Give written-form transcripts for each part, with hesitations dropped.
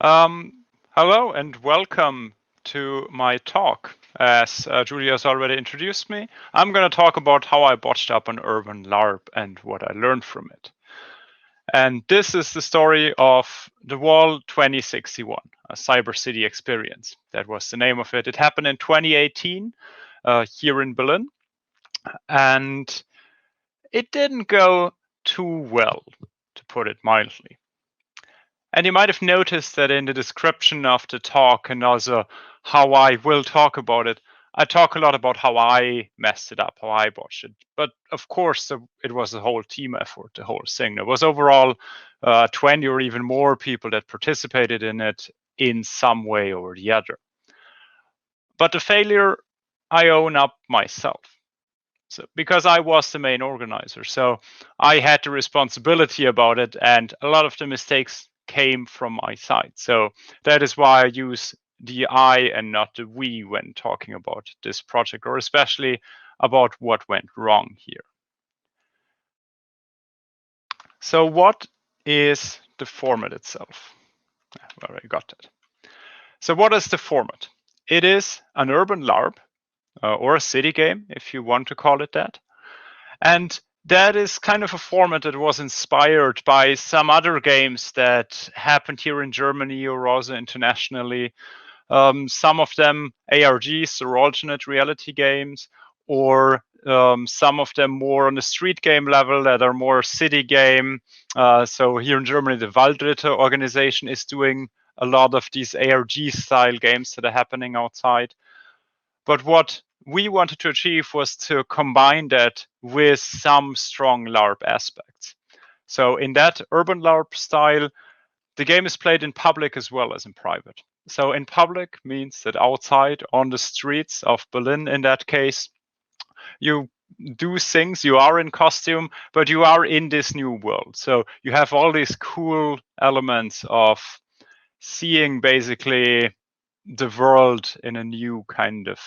Hello and welcome to my talk. As Julia has already introduced me, I'm going to talk about how I botched up an Urban Larp and what I learned from it. And this is the story of the Wall 2061, a Cyber City experience. That was the name of it. It happened in 2018 here in Berlin. And it didn't go too well, to put it mildly. And you might have noticed that in the description of the talk and also how I will talk about it, I talk a lot about how I messed it up, how I botched it. But of course, it was a whole team effort, the whole thing. There was overall 20 or even more people that participated in it in some way or the other. But the failure, I own up myself. So, because I was the main organizer. So I had the responsibility about it, and a lot of the mistakes came from my side. So that is why I use the I and not the we when talking about this project, or especially about what went wrong here. So what is the format itself? I already got that. So what is the format? It is an urban LARP, or a city game, if you want to call it that. And that is kind of a format that was inspired by some other games that happened here in Germany or also internationally. Some of them ARGs or alternate reality games, or some of them more on the street game level that are more city game. So here in Germany, the Waldritter organization is doing a lot of these ARG style games that are happening outside. But what we wanted to achieve was to combine that with some strong LARP aspects. So in that urban LARP style, the game is played in public as well as in private. So in public means that outside on the streets of Berlin, in that case, you do things, you are in costume, but you are in this new world. So you have all these cool elements of seeing basically the world in a new kind of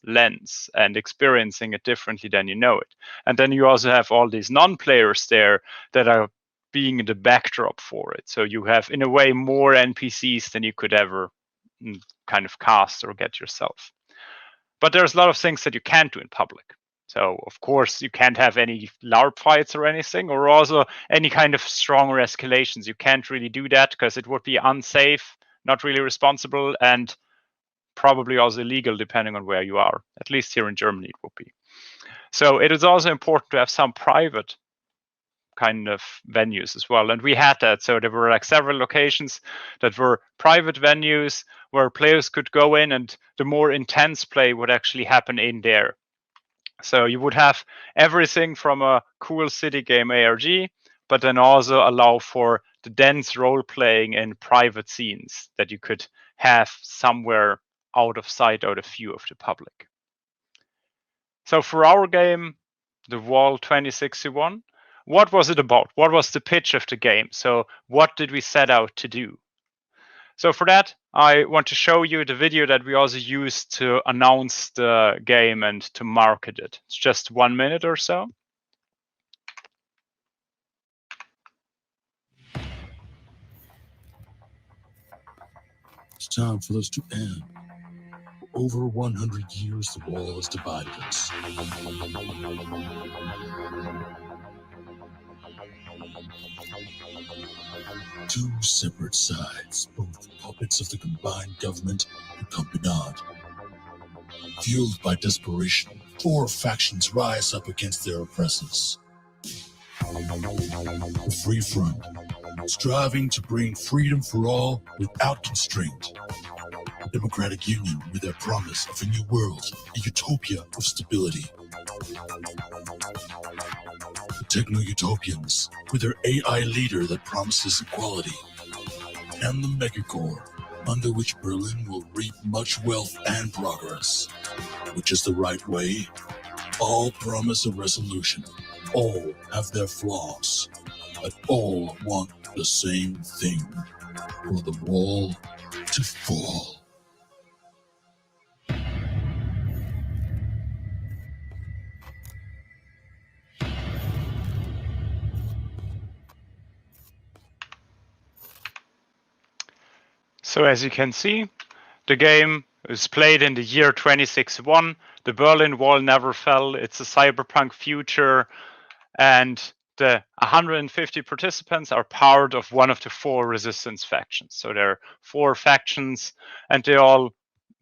lens and experiencing it differently than you know it. And then you also have all these non-players there that are being the backdrop for it. So you have, in a way, more NPCs than you could ever kind of cast or get yourself. But there's a lot of things that you can't do in public. So, of course, you can't have any LARP fights or anything, or also any kind of stronger escalations. You can't really do that because it would be unsafe, not really responsible, and probably also illegal depending on where you are. At least here in Germany it would be. So it is also important to have some private kind of venues as well. And we had that. So there were like several locations that were private venues where players could go in and the more intense play would actually happen in there. So you would have everything from a cool city game ARG, but then also allow for the dense role playing in private scenes that you could have somewhere out of sight, out of view of the public. So for our game, the Wall 2061, what was it about? What was the pitch of the game? So what did we set out to do? So for that, I want to show you the video that we also used to announce the game and to market it. It's just 1 minute or so. It's time for this to end. For over 100 years, the wall has divided us. Two separate sides, both puppets of the combined government and Combinat. Fueled by desperation, four factions rise up against their oppressors. The Free Front, striving to bring freedom for all without constraint. The Democratic Union with their promise of a new world, a utopia of stability. The Techno-Utopians with their AI leader that promises equality. And the Megacore, under which Berlin will reap much wealth and progress. Which is the right way? All promise a resolution. All have their flaws, but all want the same thing, for the wall to fall. So as you can see, the game is played in the year 2061. The Berlin Wall never fell. It's a cyberpunk future, and the 150 participants are part of one of the 4 resistance factions. So there are 4 factions, and they all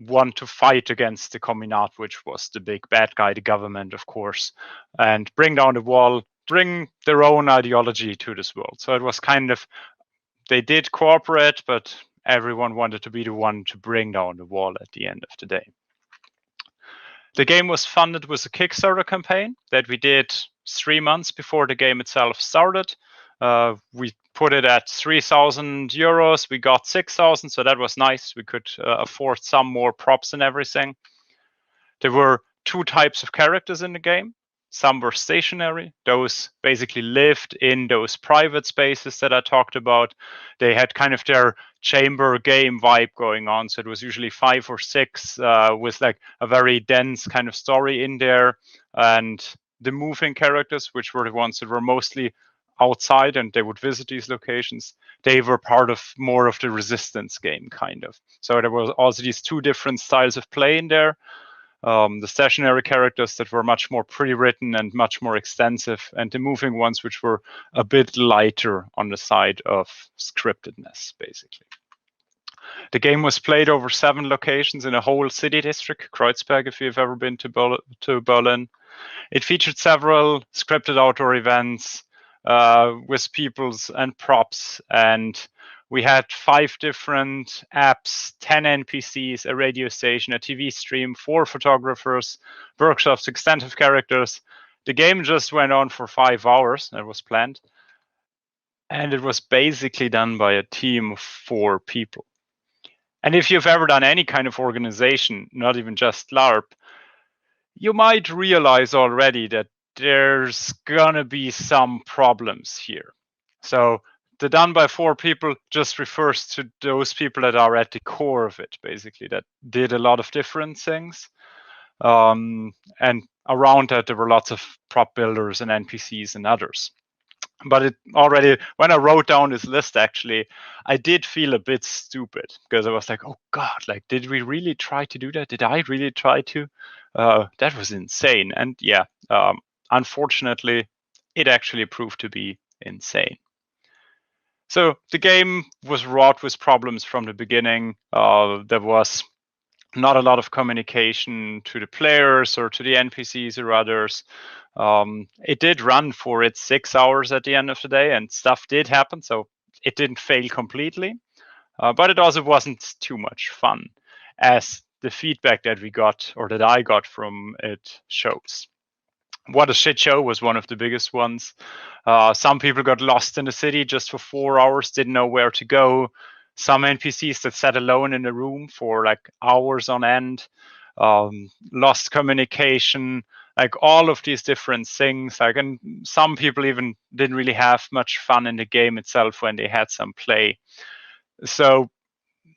want to fight against the Combinat, which was the big bad guy, the government, of course, and bring down the wall, bring their own ideology to this world. So it was kind of, they did cooperate, but everyone wanted to be the one to bring down the wall at the end of the day. The game was funded with a Kickstarter campaign that we did 3 months before the game itself started. We put it at 3,000 euros. We got 6,000, so that was nice. We could afford some more props and everything. There were 2 types of characters in the game. Some were stationary. Those basically lived in those private spaces that I talked about. They had kind of their chamber game vibe going on. So it was usually 5 or 6 with like a very dense kind of story in there. And the moving characters, which were the ones that were mostly outside and they would visit these locations, they were part of more of the resistance game kind of. So there was also these 2 different styles of play in there. The stationary characters that were much more pre-written and much more extensive, and the moving ones which were a bit lighter on the side of scriptedness, basically. The game was played over 7 locations in a whole city district, Kreuzberg, if you've ever been to Berlin. It featured several scripted outdoor events with peoples and props, and we had 5 different apps, 10 NPCs, a radio station, a TV stream, 4 photographers, workshops, extensive characters. The game just went on for 5 hours. That was planned. And it was basically done by a team of 4 people. And if you've ever done any kind of organization, not even just LARP, you might realize already that there's gonna be some problems here. So the done by 4 people just refers to those people that are at the core of it, basically, that did a lot of different things. And around that, there were lots of prop builders and NPCs and others. But it already, when I wrote down this list, actually, I did feel a bit stupid because I was like, oh God, like, did we really try to do that? Did I really try to? That was insane. And yeah, unfortunately, it actually proved to be insane. So the game was wrought with problems from the beginning. There was not a lot of communication to the players or to the NPCs or others. It did run for its 6 hours at the end of the day, and stuff did happen, so it didn't fail completely. But it also wasn't too much fun, as the feedback that we got, or that I got from it, shows. What a shit show was one of the biggest ones. Some people got lost in the city just for 4 hours, didn't know where to go. Some NPCs that sat alone in a room for like hours on end, lost communication, like all of these different things. Like, and some people even didn't really have much fun in the game itself when they had some play. So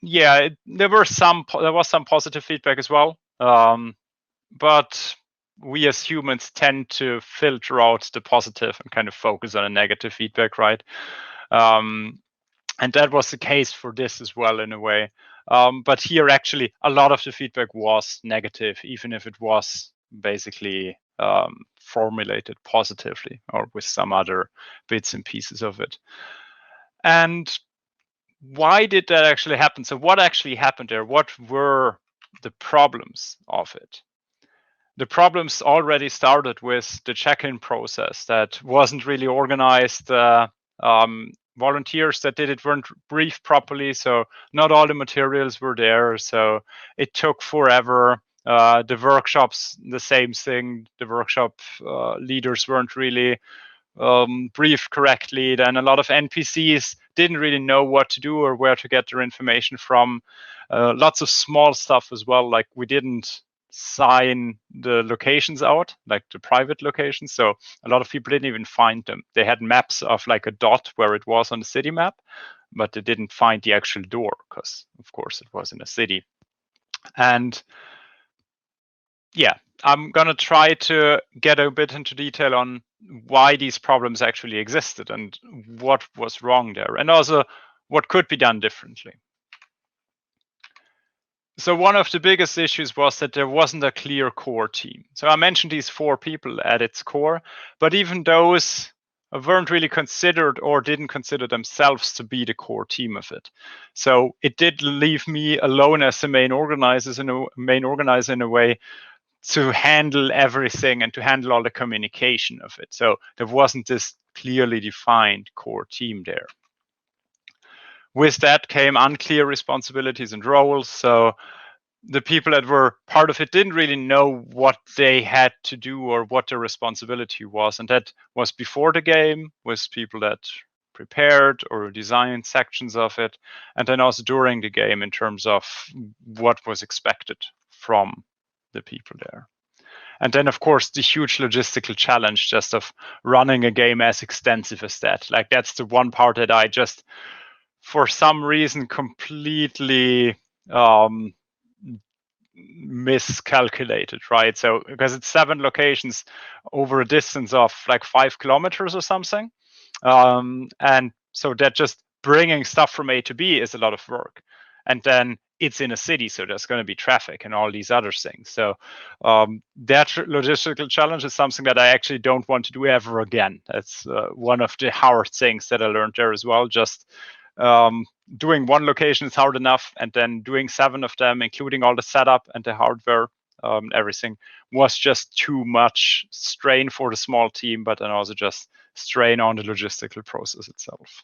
yeah, there was some positive feedback as well. But we as humans tend to filter out the positive and kind of focus on the negative feedback, right? And that was the case for this as well, in a way. But here, actually, a lot of the feedback was negative, even if it was basically formulated positively or with some other bits and pieces of it. And why did that actually happen? So what actually happened there? What were the problems of it? The problems already started with the check-in process that wasn't really organized. Volunteers that did it weren't briefed properly, so not all the materials were there. So it took forever. The workshops, the same thing. The workshop leaders weren't really briefed correctly. Then a lot of NPCs didn't really know what to do or where to get their information from. Lots of small stuff as well, like we didn't sign the locations out, like the private locations. So a lot of people didn't even find them. They had maps of like a dot where it was on the city map, but they didn't find the actual door because, of course, it was in a city. And yeah, I'm going to try to get a bit into detail on why these problems actually existed and what was wrong there, and also what could be done differently. So one of the biggest issues was that there wasn't a clear core team. So I mentioned these 4 people at its core, but even those weren't really considered or didn't consider themselves to be the core team of it. So it did leave me alone as the main organizer in a way to handle everything and to handle all the communication of it. So there wasn't this clearly defined core team there. With that came unclear responsibilities and roles. So the people that were part of it didn't really know what they had to do or what their responsibility was. And that was before the game, with people that prepared or designed sections of it, and then also during the game in terms of what was expected from the people there. And then, of course, the huge logistical challenge just of running a game as extensive as that. Like, that's the one part that I just, for some reason, completely miscalculated, right? So because it's 7 locations over a distance of like 5 kilometers or something, and so that just bringing stuff from A to B is a lot of work. And then it's in a city, so there's going to be traffic and all these other things. So that logistical challenge is something that I actually don't want to do ever again. That's one of the hard things that I learned there as well. Just doing one location is hard enough, and then doing 7 of them, including all the setup and the hardware, everything was just too much strain for the small team, but then also just strain on the logistical process itself.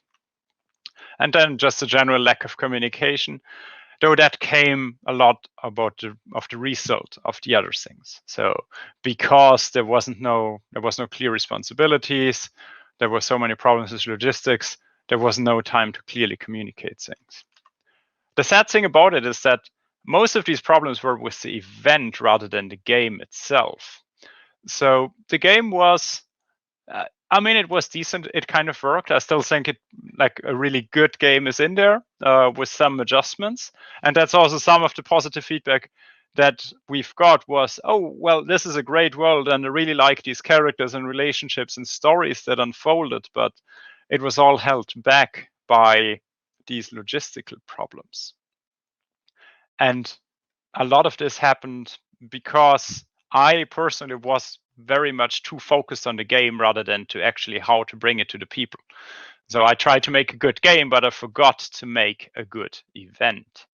And then just a general lack of communication, though that came a lot about the result of the other things. So because there was no clear responsibilities, there were so many problems with logistics, there was no time to clearly communicate things. The sad thing about it is that most of these problems were with the event rather than the game itself. So the game was, it was decent. It kind of worked. I still think it, like, a really good game is in there with some adjustments. And that's also some of the positive feedback that we've got was, oh, well, this is a great world and I really like these characters and relationships and stories that unfolded, but it was all held back by these logistical problems. And a lot of this happened because I personally was very much too focused on the game rather than to actually how to bring it to the people. So I tried to make a good game, but I forgot to make a good event.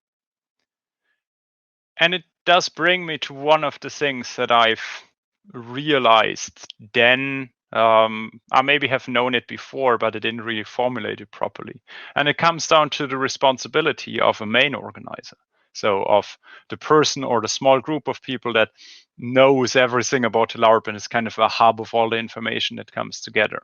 And it does bring me to one of the things that I've realized then. I maybe have known it before, but I didn't really formulate it properly. And it comes down to the responsibility of a main organizer. So of the person or the small group of people that knows everything about the LARP and is kind of a hub of all the information that comes together.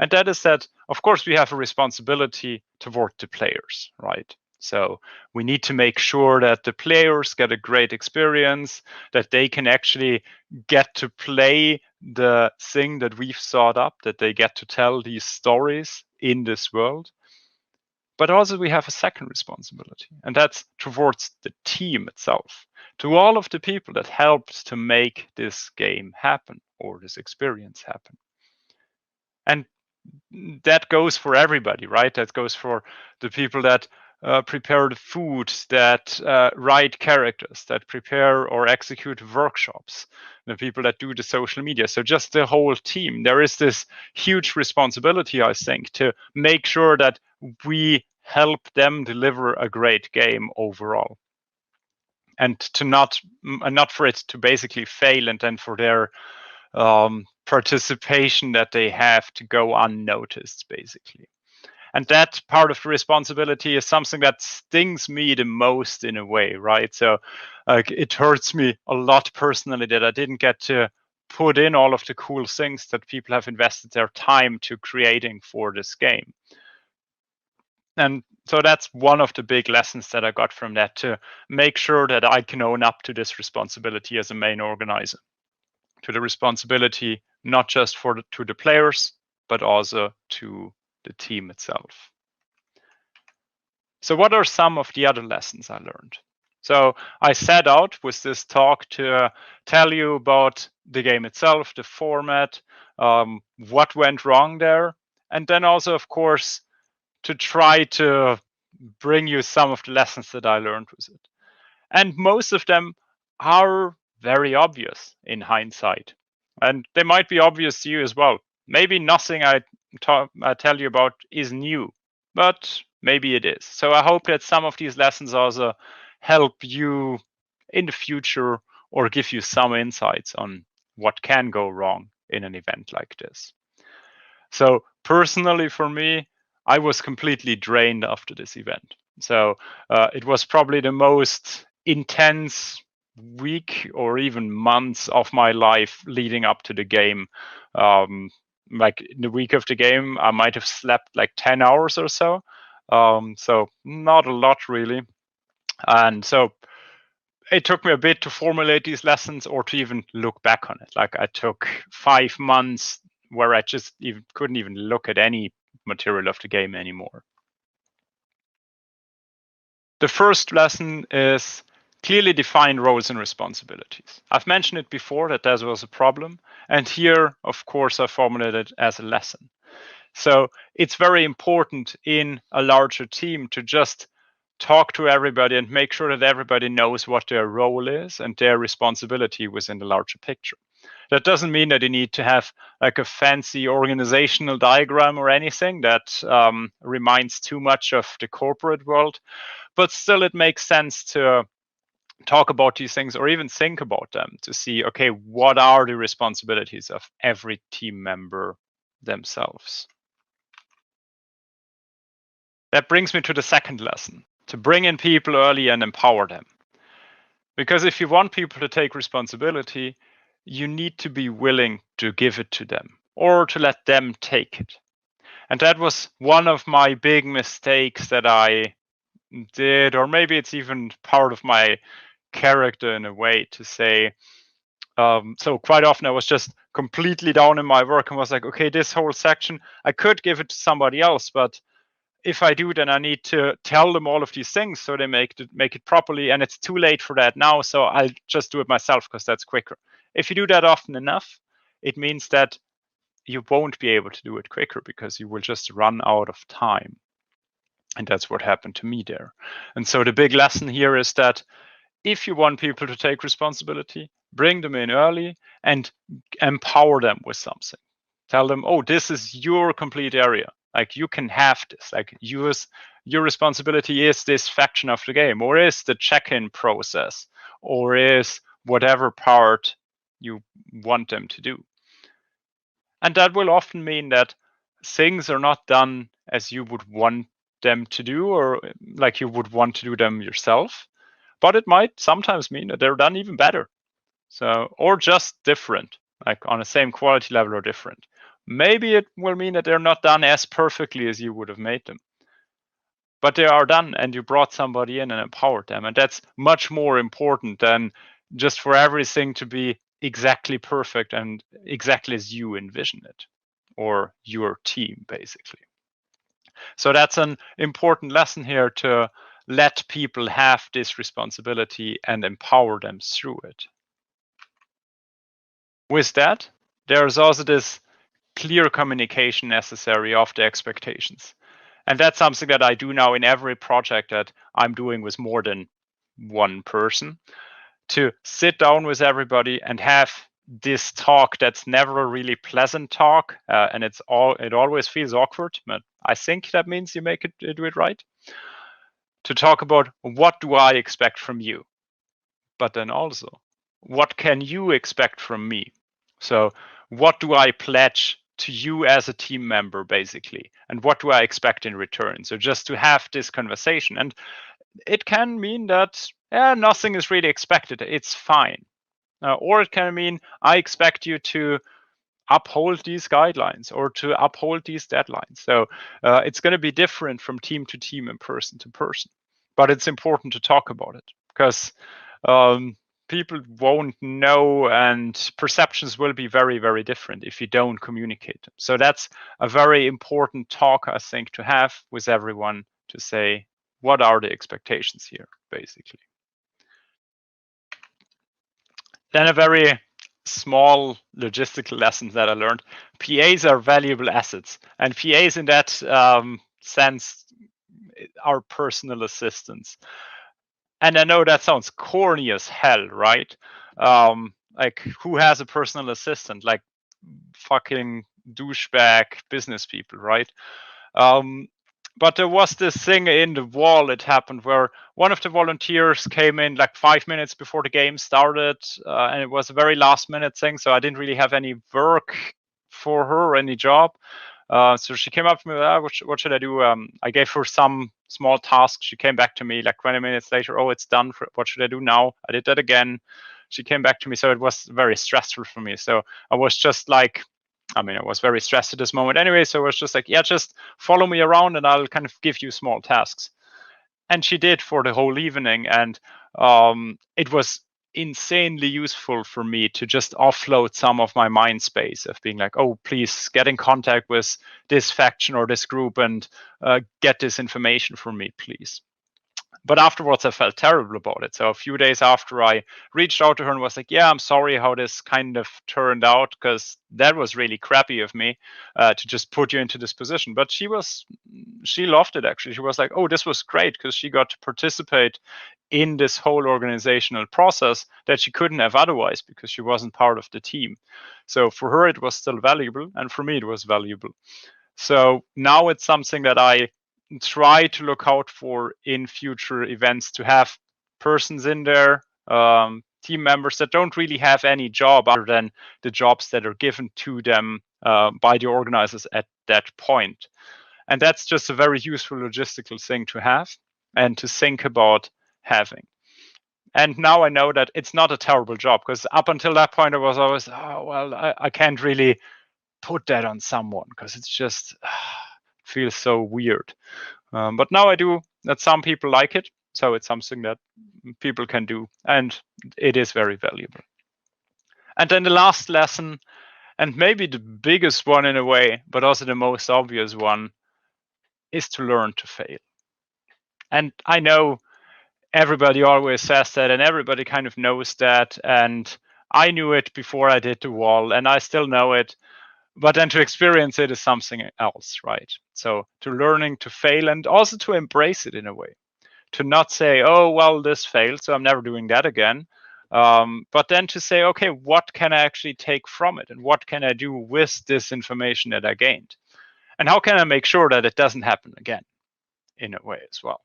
And that is that, of course, we have a responsibility toward the players, right? So we need to make sure that the players get a great experience, that they can actually get to play the thing that we've thought up, that they get to tell these stories in this world. But also we have a second responsibility, and that's towards the team itself, to all of the people that helped to make this game happen or this experience happen. And that goes for everybody, right? That goes for the people that prepare the food, that write characters, that prepare or execute workshops, the people that do the social media. So just the whole team. There is this huge responsibility, I think, to make sure that we help them deliver a great game overall. And to not for it to basically fail and then for their participation that they have to go unnoticed, basically. And that part of the responsibility is something that stings me the most in a way, right? So it hurts me a lot personally that I didn't get to put in all of the cool things that people have invested their time to creating for this game. And so that's one of the big lessons that I got from that, to make sure that I can own up to this responsibility as a main organizer, to the responsibility not just to the players, but also to the team itself. So what are some of the other lessons I learned? So I set out with this talk to tell you about the game itself, the format, what went wrong there, and then also, of course, to try to bring you some of the lessons that I learned with it. And most of them are very obvious in hindsight. And they might be obvious to you as well. Maybe nothing I tell you about is new, but maybe it is. So I hope that some of these lessons also help you in the future or give you some insights on what can go wrong in an event like this. So personally for me, I was completely drained after this event. So it was probably the most intense week or even months of my life leading up to the game. Like in the week of the game, I might have slept like 10 hours or so. So not a lot really. And so it took me a bit to formulate these lessons or to even look back on it. Like I took 5 months where I just couldn't even look at any material of the game anymore. The first lesson is clearly define roles and responsibilities. I've mentioned it before that there was a problem, and here, of course, I formulated it as a lesson. So it's very important in a larger team to just talk to everybody and make sure that everybody knows what their role is and their responsibility within the larger picture. That doesn't mean that you need to have like a fancy organizational diagram or anything that reminds too much of the corporate world, but still it makes sense to talk about these things or even think about them to see, okay, what are the responsibilities of every team member themselves? That brings me to the second lesson, to bring in people early and empower them. Because if you want people to take responsibility, you need to be willing to give it to them or to let them take it. And that was one of my big mistakes that I did, or maybe it's even part of my character in a way to say, so quite often I was just completely down in my work and was like, okay, this whole section, I could give it to somebody else, but if I do, then I need to tell them all of these things so they make it properly, and it's too late for that now, so I'll just do it myself because that's quicker. If you do that often enough, it means that you won't be able to do it quicker because you will just run out of time. And that's what happened to me there. And so the big lesson here is that if you want people to take responsibility, bring them in early and empower them with something. Tell them, oh, this is your complete area. Like you can have this. Like your responsibility is this faction of the game, or is the check-in process, or is whatever part you want them to do. And that will often mean that things are not done as you would want them to do, or like you would want to do them yourself. But it might sometimes mean that they're done even better. So, or just different, like on the same quality level or different. Maybe it will mean that they're not done as perfectly as you would have made them. But they are done and you brought somebody in and empowered them. And that's much more important than just for everything to be exactly perfect and exactly as you envision it, or your team, basically. So that's an important lesson here, to let people have this responsibility and empower them through it. With that, there's also this clear communication necessary of the expectations. And that's something that I do now in every project that I'm doing with more than one person, to sit down with everybody and have this talk that's never a really pleasant talk, and it always feels awkward, but I think that means you do it right. To talk about, what do I expect from you? But then also, what can you expect from me? So what do I pledge to you as a team member, basically? And what do I expect in return? So just to have this conversation. And it can mean that nothing is really expected. It's fine. Or it can mean, I expect you to uphold these guidelines or to uphold these deadlines. So it's going to be different from team to team and person to person. But it's important to talk about it, because people won't know, and perceptions will be very, very different if you don't communicate them. So that's a very important talk, I think, to have with everyone, to say, what are the expectations here, basically. Then a very small logistical lesson that I learned: PAs are valuable assets, and PAs in that sense are personal assistants. And I know that sounds corny as hell, right? Like, who has a personal assistant? Like, fucking douchebag business people, right? But there was this thing in the wall. It happened where one of the volunteers came in like 5 minutes before the game started, and it was a very last minute thing. So I didn't really have any work for her, any job. So she came up to me, what should I do? I gave her some small task. She came back to me like 20 minutes later. Oh, it's done. What should I do now? I did that again. She came back to me. So it was very stressful for me. So I was just like, I was very stressed at this moment anyway. So I was just like, yeah, just follow me around and I'll kind of give you small tasks. And she did for the whole evening. And it was insanely useful for me to just offload some of my mind space of being like, oh, please get in contact with this faction or this group and get this information for me, please. But afterwards, I felt terrible about it. So a few days after, I reached out to her and was like, yeah, I'm sorry how this kind of turned out, because that was really crappy of me to just put you into this position. But she loved it, actually. She was like, oh, this was great, because she got to participate in this whole organizational process that she couldn't have otherwise, because she wasn't part of the team. So for her, it was still valuable. And for me, it was valuable. So now it's something that I try to look out for in future events, to have persons in there, team members that don't really have any job other than the jobs that are given to them by the organizers at that point. And that's just a very useful logistical thing to have and to think about having. And now I know that it's not a terrible job, because up until that point I was always, oh, well, I can't really put that on someone because it's just feels so weird. But now I do that. Some people like it, so it's something that people can do, and it is very valuable. And then the last lesson, and maybe the biggest one in a way, but also the most obvious one, is to learn to fail. And I know everybody always says that, and everybody kind of knows that, and I knew it before I did the wall, and I still know it. But then to experience it is something else, right? So to learning to fail, and also to embrace it in a way, to not say, oh, well, this failed, so I'm never doing that again. But then to say, okay, what can I actually take from it? And what can I do with this information that I gained? And how can I make sure that it doesn't happen again in a way as well?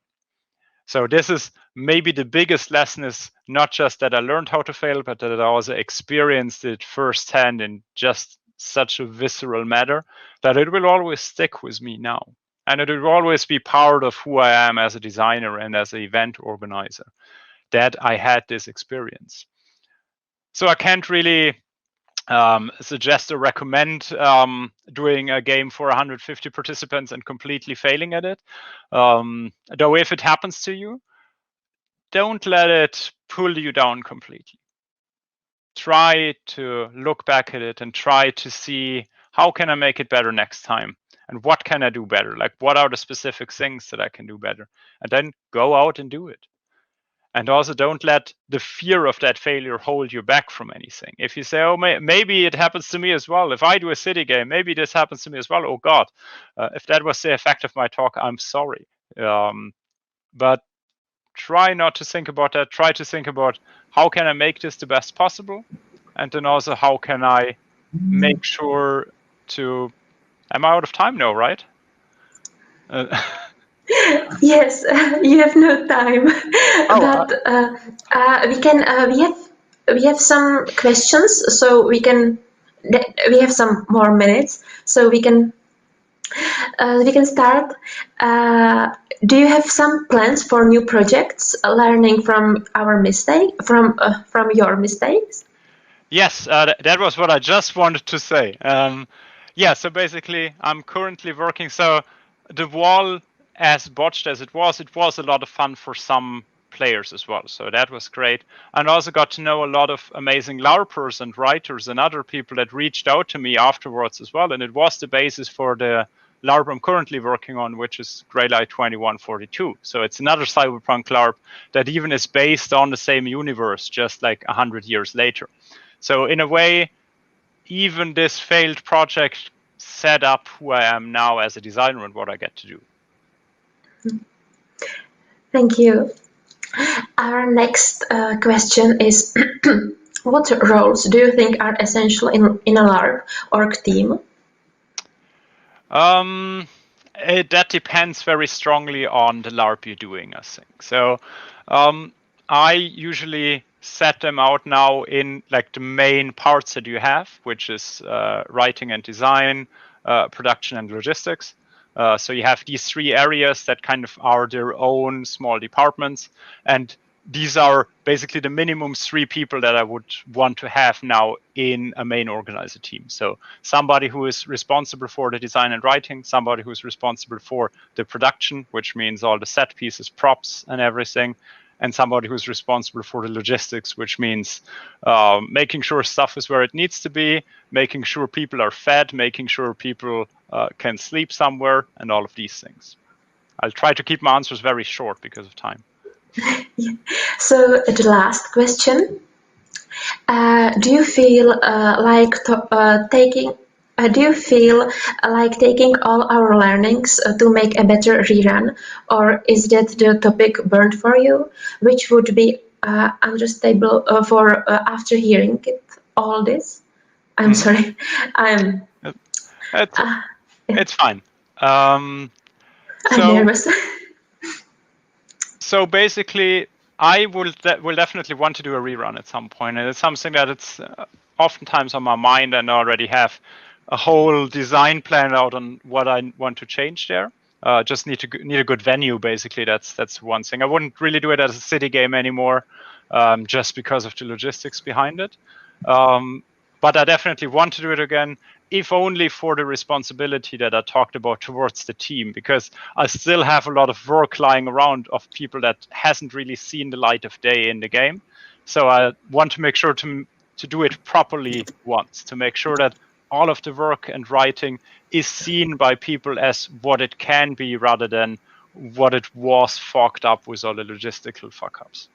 So this is maybe the biggest lesson, is not just that I learned how to fail, but that I also experienced it firsthand in just such a visceral matter, that it will always stick with me now. And it will always be part of who I am as a designer and as an event organizer, that I had this experience. So I can't really suggest or recommend doing a game for 150 participants and completely failing at it. Though if it happens to you, don't let it pull you down completely. Try to look back at it and try to see, how can I make it better next time? And what can I do better? Like, what are the specific things that I can do better? And then go out and do it. And also don't let the fear of that failure hold you back from anything. If you say, oh, maybe it happens to me as well. If I do a city game, maybe this happens to me as well. Oh, God. If that was the effect of my talk, I'm sorry. But try not to think about that. Try to think about, how can I make this the best possible? And then also, how can I make sure to... I'm out of time now, right? Yes, you have no time, but we have some questions, so we have some more minutes, so we can start. Do you have some plans for new projects, learning from your mistakes? Yes, that was what I just wanted to say. Yeah, so basically, I'm currently working. So the wall, as botched as it was a lot of fun for some players as well. So that was great. And also got to know a lot of amazing LARPers and writers and other people that reached out to me afterwards as well. And it was the basis for the LARP I'm currently working on, which is Greylight 2142. So it's another cyberpunk LARP that even is based on the same universe, just like 100 years later. So in a way, even this failed project set up who I am now as a designer and what I get to do. Thank you. Our next question is, what roles do you think are essential in a LARP org team? That depends very strongly on the LARP you're doing, I think. So I usually set them out now in like the main parts that you have, which is writing and design, production and logistics. So you have these three areas that kind of are their own small departments, and these are basically the minimum three people that I would want to have now in a main organizer team. So somebody who is responsible for the design and writing, somebody who is responsible for the production, which means all the set pieces, props and everything, and somebody who's responsible for the logistics, which means making sure stuff is where it needs to be, making sure people are fed, making sure people can sleep somewhere, and all of these things. I'll try to keep my answers very short because of time. So the last question: do you feel like taking? Do you feel like taking all our learnings to make a better rerun, or is that the topic burned for you? Which would be understandable for after hearing all this? I'm sorry, I'm. It's fine. I'm nervous. So basically, I will definitely want to do a rerun at some point, and it's something that it's oftentimes on my mind, and I already have a whole design plan out on what I want to change there. Just need a good venue, basically. That's one thing. I wouldn't really do it as a city game anymore, just because of the logistics behind it. But I definitely want to do it again, if only for the responsibility that I talked about towards the team, because I still have a lot of work lying around of people that hasn't really seen the light of day in the game. So I want to make sure to do it properly once, to make sure that all of the work and writing is seen by people as what it can be rather than what it was fogged up with all the logistical fuck-ups.